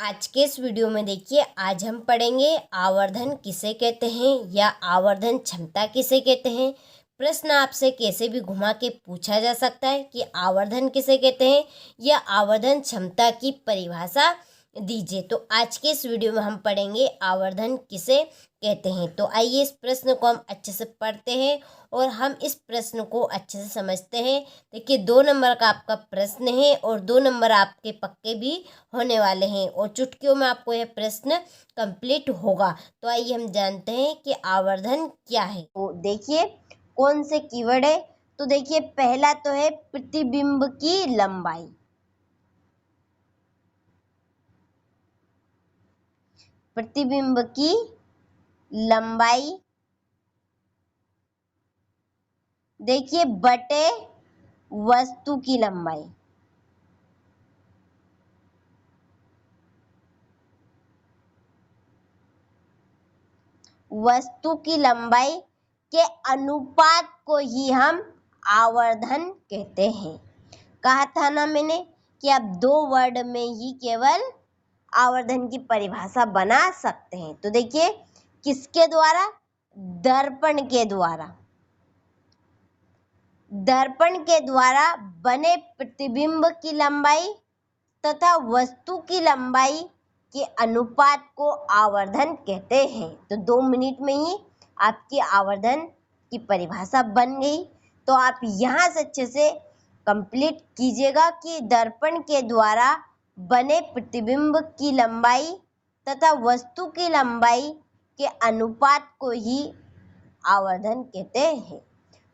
आज के इस वीडियो में देखिए, आज हम पढ़ेंगे आवर्धन किसे कहते हैं या आवर्धन क्षमता किसे कहते हैं। प्रश्न आपसे कैसे भी घुमा के पूछा जा सकता है कि आवर्धन किसे कहते हैं या आवर्धन क्षमता की परिभाषा दीजिए। तो आज के इस वीडियो में हम पढ़ेंगे आवर्धन किसे कहते हैं। तो आइए इस प्रश्न को हम अच्छे से पढ़ते हैं और हम इस प्रश्न को अच्छे से समझते हैं। देखिए 2 नंबर का आपका प्रश्न है और 2 नंबर आपके पक्के भी होने वाले हैं और चुटकियों में आपको यह प्रश्न कंप्लीट होगा। तो आइए हम जानते हैं कि आवर्धन क्या है। तो देखिए कौन से कीवर्ड है। तो देखिए पहला तो है प्रतिबिंब की लंबाई। प्रतिबिंब की लंबाई देखिए बटे वस्तु की लंबाई। वस्तु की लंबाई के अनुपात को ही हम आवर्धन कहते हैं। कहा था ना मैंने कि आप 2 वर्ड में ही केवल आवर्धन की परिभाषा बना सकते हैं। तो देखिए किसके द्वारा? दर्पण के द्वारा। दर्पण के द्वारा बने प्रतिबिंब की लंबाई तथा वस्तु की लंबाई के अनुपात को आवर्धन कहते हैं। तो 2 मिनट में ही आपकी आवर्धन की परिभाषा बन गई। तो आप यहाँ से अच्छे से कंप्लीट कीजिएगा कि दर्पण के द्वारा बने प्रतिबिंब की लंबाई तथा वस्तु की लंबाई के अनुपात को ही आवर्धन कहते हैं।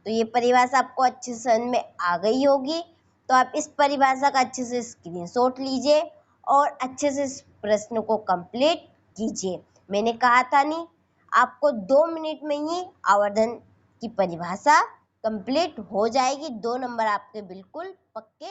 तो ये परिभाषा आपको अच्छे से समझ में आ गई होगी। तो आप इस परिभाषा का अच्छे से स्क्रीनशॉट लीजिए और अच्छे से इस प्रश्न को कंप्लीट कीजिए। मैंने कहा था नहीं, आपको 2 मिनट में ही आवर्धन की परिभाषा कंप्लीट हो जाएगी। 2 नंबर आपके बिल्कुल पक्के